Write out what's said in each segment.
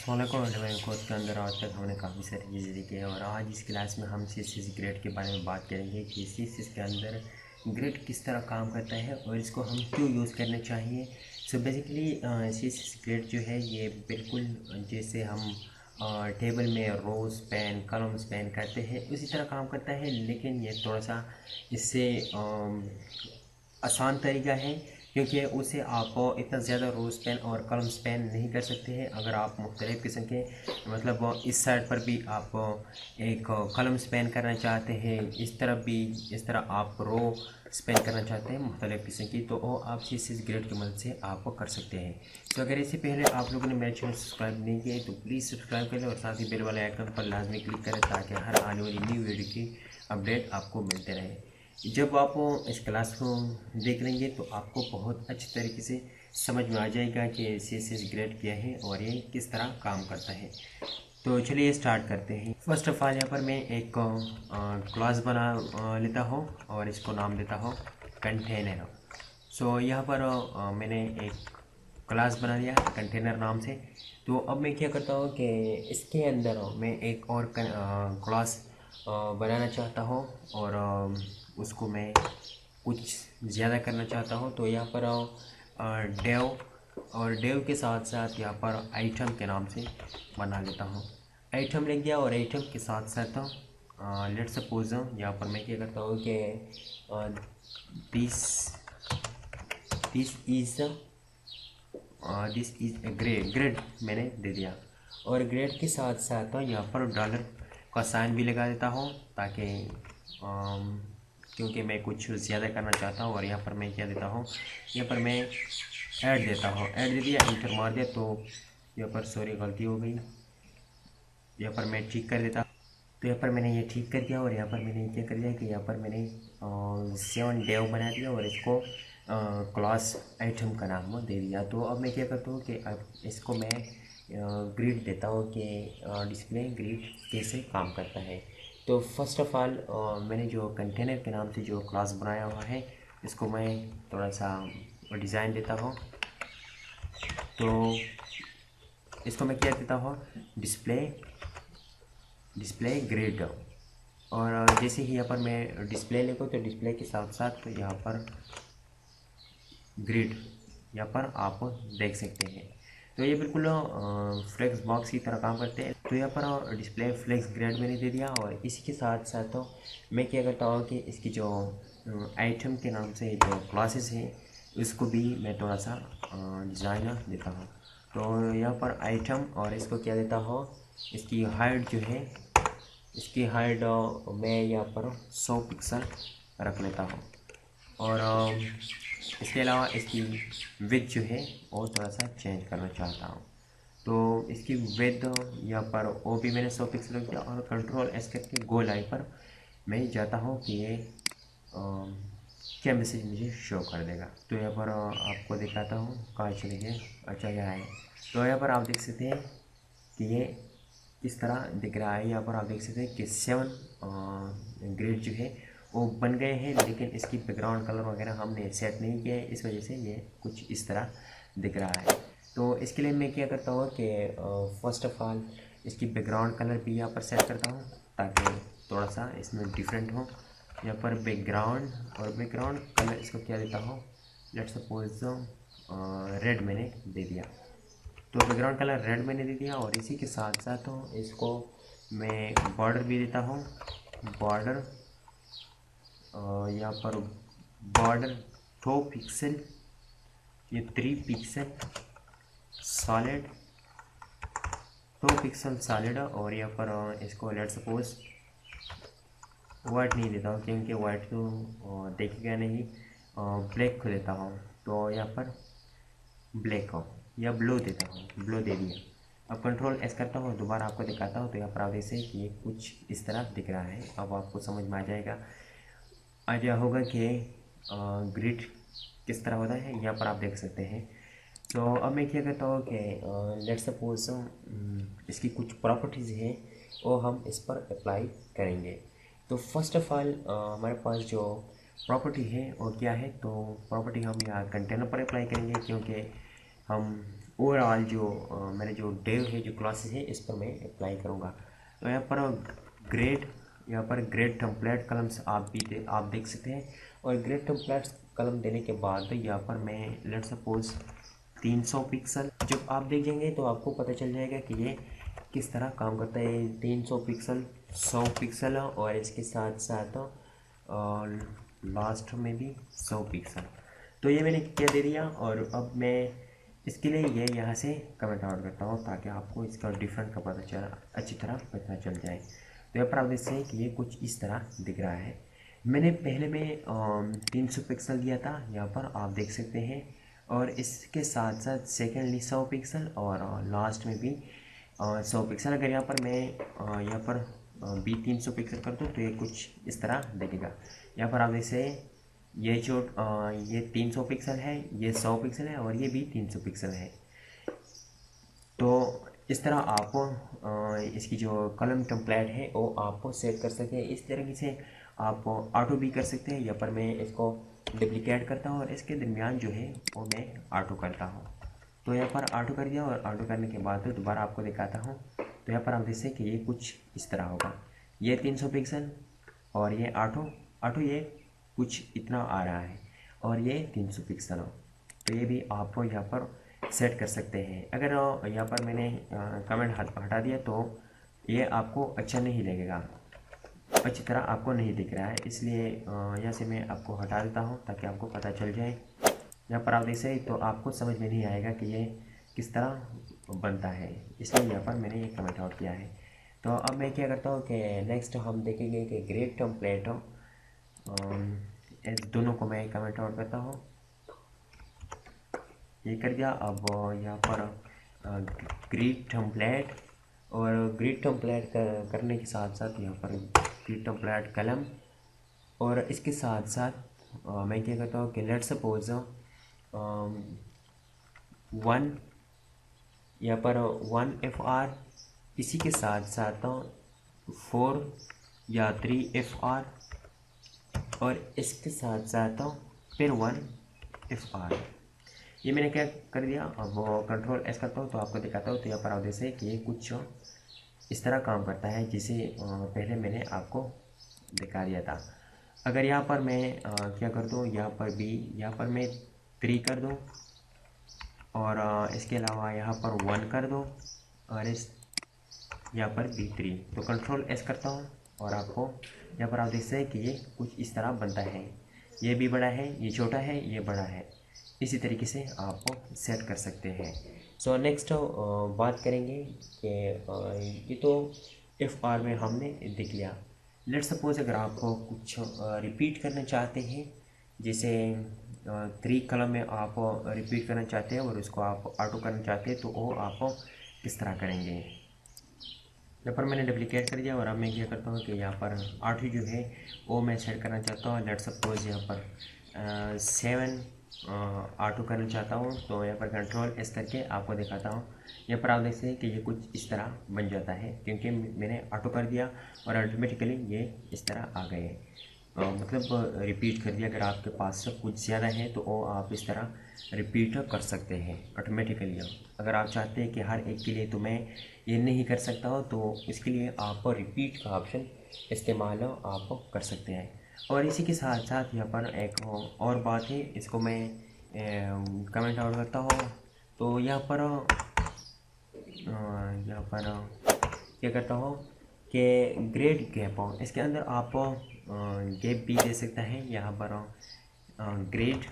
अस्सलामुअलैकुम कोर्स के अंदर आज तक हमने काफ़ी सारी चीज़ें देखी है और आज इस क्लास में हम CSS ग्रेड के बारे में बात करेंगे कि CSS के अंदर ग्रेड किस तरह काम करता है और इसको हम क्यों यूज़ करना चाहिए। सो बेसिकली CSS ग्रेड जो है ये बिल्कुल जैसे हम टेबल में रोज़ पेन कॉलम्स पेन करते हैं उसी तरह काम करता है, लेकिन ये थोड़ा सा इससे आसान तरीका है क्योंकि उसे आप इतना ज़्यादा रोज़ पेन और कलम पेन नहीं कर सकते हैं। अगर आप मुख्तलिफ़ किस्म के मतलब इस साइड पर भी आप एक कलम पेन करना चाहते हैं, इस तरफ भी इस तरह आप रो स्पेन करना चाहते हैं मुख्तलिफ़ किस्म की, तो वो आप CSS ग्रेड की मदद से आप कर सकते हैं। तो अगर इससे पहले आप लोगों ने मेरे चैनल सब्सक्राइब नहीं किया तो प्लीज़ सब्सक्राइब कर लें और साथ ही बेल वाले आइकन पर लाजमी क्लिक करें ताकि हर आने वाली न्यू वीडियो की अपडेट आपको मिलते रहे। जब आप इस क्लास को देख लेंगे तो आपको बहुत अच्छी तरीके से समझ में आ जाएगा कि CSS ग्रेड क्या है और ये किस तरह काम करता है। तो चलिए स्टार्ट करते हैं। फर्स्ट ऑफ ऑल यहाँ पर मैं एक क्लास बना लेता हूँ और इसको नाम देता हूँ कंटेनर। सो यहाँ पर मैंने एक क्लास बना लिया कंटेनर नाम से। तो अब मैं क्या करता हूँ कि इसके अंदर मैं एक और क्लास बनाना चाहता हूँ और उसको मैं कुछ ज़्यादा करना चाहता हूँ। तो यहाँ पर डेव और डेव के साथ साथ यहाँ पर आइटम के नाम से बना लेता हूँ। आइटम लिख दिया और आइटम के साथ साथ लेट्स सपोज यहाँ पर मैं क्या करता हूँ कि दिस इज़ ए ग्रेड मैंने दे दिया और ग्रेड के साथ साथ यहाँ पर डॉलर का साइन भी लगा देता हूँ ताकि क्योंकि मैं कुछ ज़्यादा करना चाहता हूँ। और यहाँ पर मैं क्या देता हूँ, यहाँ पर मैं ऐड देता हूँ, ऐड दे दिया, इंटर मार दिया। तो यहाँ पर सॉरी गलती हो गई, यहाँ पर मैं ठीक कर देता। तो यहाँ पर मैंने ये ठीक कर दिया और यहाँ पर मैंने क्या कर दिया कि यहाँ पर मैंने 7 डेव बना दिया और इसको क्लास आइटम का नाम दे दिया। तो अब मैं क्या करता हूँ कि अब इसको मैं ग्रिड देता हूँ कि डिस्प्ले ग्रिड कैसे काम करता है। तो फर्स्ट ऑफ ऑल मैंने जो कंटेनर के नाम से जो क्लास बनाया हुआ है इसको मैं थोड़ा सा डिज़ाइन देता हूँ। तो इसको मैं क्या देता हूँ, डिस्प्ले ग्रिड। और जैसे ही यहाँ पर मैं डिस्प्ले लिखूँ तो डिस्प्ले के साथ साथ यहाँ पर ग्रिड यहाँ पर आप देख सकते हैं। तो ये बिल्कुल फ्लेक्स बॉक्स की तरह काम करते हैं। तो यहाँ पर डिस्प्ले फ्लेक्स ग्रिड मैंने दे दिया और इसी के साथ साथ तो मैं क्या करता हूँ कि इसकी जो आइटम के नाम से जो क्लासेस हैं उसको भी मैं थोड़ा सा डिज़ाइन देता हूँ। तो यहाँ पर आइटम और इसको क्या देता हूँ, इसकी हाइट जो है, इसकी हाइट मैं यहाँ पर 100 पिक्सल रख लेता हूँ। और इसके अलावा इसकी विड्थ जो है वो थोड़ा सा चेंज करना चाहता हूँ। तो इसकी विड्थ यहाँ पर वो भी मैंने 100 पिक्सल रख दिया और कंट्रोल एस करके गो लाइन पर मैं जाता हूँ कि ये क्या मैसेज मुझे शो कर देगा। तो यहाँ पर आपको दिखाता हूँ, कहाँ चले गए, अच्छा यहाँ है। तो यहाँ पर आप देख सकते हैं कि ये किस तरह दिख रहा है। यहाँ पर आप देख सकते हैं कि 7 ग्रेड जो है वो बन गए हैं, लेकिन इसकी बैकग्राउंड कलर वगैरह हमने सेट नहीं किया है, इस वजह से ये कुछ इस तरह दिख रहा है। तो इसके लिए मैं क्या करता हूँ कि फ़र्स्ट ऑफ ऑल इसकी बैकग्राउंड कलर भी यहाँ पर सेट करता हूँ ताकि थोड़ा सा इसमें डिफरेंट हो। यहाँ पर बैकग्राउंड और बैकग्राउंड कलर इसको क्या देता हूँ, लेट्स सपोज रेड मैंने दे दिया। तो बैकग्राउंड कलर रेड मैंने दे दिया और इसी के साथ साथ इसको मैं बॉर्डर भी देता हूँ। बॉर्डर यहाँ पर बॉर्डर 2 पिक्सल, ये 3 पिक्सल सॉलिड, 2 पिक्सल सॉलिड। और यहाँ पर इसको लेट्स सपोज वाइट नहीं देता हूँ क्योंकि वाइट तो देखेगा नहीं, ब्लैक को देता हूँ। तो यहाँ पर ब्लैक हो या ब्लू देता हूँ, ब्लू दे दिया। अब कंट्रोल एस करता हूँ, दोबारा आपको दिखाता हूँ। तो यहाँ पर आप जैसे कि ये कुछ इस तरह दिख रहा है। अब आपको समझ में आ जाएगा, आइडिया होगा कि ग्रिड किस तरह होता है। यहाँ पर आप देख सकते हैं। तो अब मैं क्या करता हूँ कि लेट्स सपोज इसकी कुछ प्रॉपर्टीज़ हैं वो हम इस पर अप्लाई करेंगे। तो फर्स्ट ऑफ ऑल हमारे पास जो प्रॉपर्टी है वो क्या है, तो प्रॉपर्टी हम यहाँ कंटेनर पर अप्लाई करेंगे क्योंकि हम ओवरऑल जो मैंने जो डेव है जो क्लासेस है इस पर मैं अप्लाई करूँगा। तो यहाँ पर ग्रेड यहाँ पर ग्रेड टेम्पलेट कलम्स आप देख सकते हैं। और ग्रेड टेम्पलेट कलम देने के बाद यहाँ पर मैं लेट सपोज 300 पिक्सल जब आप देखेंगे तो आपको पता चल जाएगा कि ये किस तरह काम करता है। 300 पिक्सल 100 पिक्सल और इसके साथ साथ लास्ट में भी 100 पिक्सल। तो ये मैंने क्या दे दिया और अब मैं इसके लिए ये यहाँ से कमेंट आउट करता हूँ ताकि आपको इसका डिफरेंट का पता चला अच्छी तरह पता चल जाए। तो यहाँ पर आप देख सकते हैं कि ये कुछ इस तरह दिख रहा है। मैंने पहले में 300 पिक्सल दिया था, यहाँ पर आप देख सकते हैं। और इसके साथ साथ सेकेंडली 100 पिक्सल और लास्ट में भी 100 पिक्सल। अगर यहाँ पर मैं यहाँ पर भी 300 पिक्सल कर दूँ तो ये कुछ इस तरह दिखेगा। यहाँ पर आप जैसे ये जो ये 300 पिक्सल है, ये 100 पिक्सल है और ये भी 300 पिक्सल है। तो इस तरह आप इसकी जो कलम टेम्पलेट है वो आप सेट कर सकते हैं। इस तरीके से आप ऑटो भी कर सकते हैं। यहाँ पर मैं इसको डुप्लिकेट करता हूँ और इसके दरमियान जो है वो मैं ऑटो करता हूँ। तो यहाँ पर ऑटो कर दिया और ऑटो करने के बाद दोबारा आपको दिखाता हूँ। तो यहाँ पर आप देख सकते हैं कि ये कुछ इस तरह होगा। ये 300 पिक्सल और ये ऑटो ये कुछ इतना आ रहा है और ये 300 पिक्सल हो। तो ये भी आप यहाँ पर सेट कर सकते हैं। अगर यहाँ पर मैंने कमेंट हटा दिया तो ये आपको अच्छा नहीं लगेगा, अच्छी तरह आपको नहीं दिख रहा है, इसलिए यहाँ से मैं आपको हटा देता हूँ ताकि आपको पता चल जाए। यहाँ पर आप देखें तो आपको समझ में नहीं आएगा कि ये किस तरह बनता है, इसलिए यहाँ पर मैंने ये कमेंट आउट किया है। तो अब मैं क्या करता हूँ कि नेक्स्ट हम देखेंगे कि ग्रेड टेम्पलेट दोनों को मैं कमेंट आउट करता हूँ। ये कर दिया। अब यहाँ पर ग्रिड टेम्पलेट और ग्रिड टेम्पलेट करने के साथ साथ यहाँ पर ग्रिड टेम्पलेट कलम और इसके साथ साथ मैं क्या करता हूँ कि लेट सपोज 1 यहाँ पर 1 FR, इसी के साथ साथ 4 या 3 FR और इसके साथ साथ फिर 1 FR। ये मैंने क्या कर दिया। अब कंट्रोल एस करता हूँ तो आपको दिखाता हूँ। तो यहाँ पर आप जैसे कि ये कुछ इस तरह काम करता है जिसे पहले मैंने आपको दिखा दिया था। अगर यहाँ पर मैं क्या कर दूँ, यहाँ पर मैं 3 कर दूँ और इसके अलावा यहाँ पर 1 कर दूँ और इस यहाँ पर भी 3। तो कंट्रोल एस करता हूँ और आपको यहाँ पर आप देखते हैं कि ये कुछ इस तरह बनता है। ये भी बड़ा है, ये छोटा है, ये बड़ा है। इसी तरीके से आप सेट कर सकते हैं। सो नेक्स्ट बात करेंगे कि ये तो FR में हमने देख लिया। लेट सपोज अगर आप कुछ रिपीट करना चाहते हैं, जैसे 3 कलम में आप रिपीट करना चाहते हैं और उसको आप ऑटो करना चाहते हैं, तो वो आप किस तरह करेंगे। यहाँ पर मैंने डुप्लीकेट कर दिया और अब मैं क्या करता हूँ कि यहाँ पर 8 जो है वो मैं सेट करना चाहता हूँ। लेट सपोज यहाँ पर 7 ऑटो करना चाहता हूँ। तो यहाँ पर कंट्रोल एस करके आपको दिखाता हूँ। यहाँ पर आप देखते हैं कि ये कुछ इस तरह बन जाता है क्योंकि मैंने ऑटो कर दिया और ऑटोमेटिकली ये इस तरह आ गए। मतलब रिपीट कर दिया। अगर आपके पास कुछ ज़्यादा है तो वो आप इस तरह रिपीट कर सकते हैं ऑटोमेटिकली। अगर आप चाहते हैं कि हर एक के लिए तो मैं ये नहीं कर सकता हूँ तो इसके लिए आप रिपीट का ऑप्शन इस्तेमाल आप कर सकते हैं। और इसी के साथ साथ यहाँ पर एक और बात है, इसको मैं कमेंट आउट करता हूँ। तो यहाँ पर क्या करता हूँ कि ग्रेड गैप इसके अंदर आप गैप भी दे सकता है। यहाँ पर ग्रेड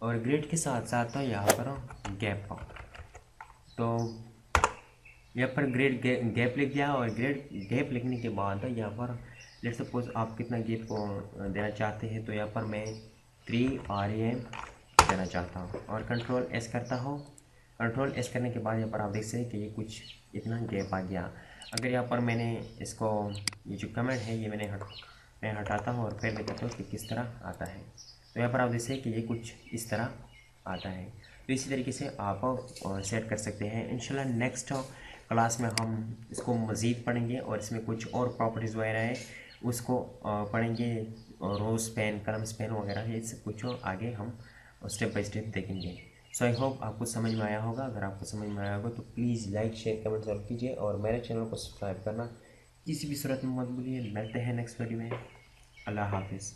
और ग्रेड के साथ साथ यहाँ पर गैप। तो यहाँ पर ग्रेड गैप लिख दिया और ग्रेड गैप लिखने के बाद यहाँ पर लेट सपोज आप कितना गैप देना चाहते हैं। तो यहाँ पर मैं 3 REM देना चाहता हूँ और कंट्रोल एस करता हूँ। कंट्रोल एस करने के बाद यहाँ पर आप देख सकते हैं कि ये कुछ इतना गैप आ गया। अगर यहाँ पर मैंने इसको ये जो कमेंट है ये मैं हटाता हूँ और फिर दिखाता हूँ कि किस तरह आता है। तो यहाँ पर आप देख सकते हैं कि ये कुछ इस तरह आता है। तो इसी तरीके से आप सेट कर सकते हैं। इंशाल्लाह नेक्स्ट क्लास में हम इसको मज़ीद पढ़ेंगे और इसमें कुछ और प्रॉपर्टीज़ वगैरह है उसको पढ़ेंगे। रोज़ पेन, कलम पेन वगैरह ये सब कुछ आगे हम स्टेप बाय स्टेप देखेंगे। सो आई होप आपको समझ में आया होगा। अगर आपको समझ में आया होगा तो प्लीज़ लाइक शेयर कमेंट जरूर कीजिए और मेरे चैनल को सब्सक्राइब करना किसी भी सूरत में मत भूलिए। मिलते हैं नेक्स्ट वीडियो में। अल्लाह हाफिज़।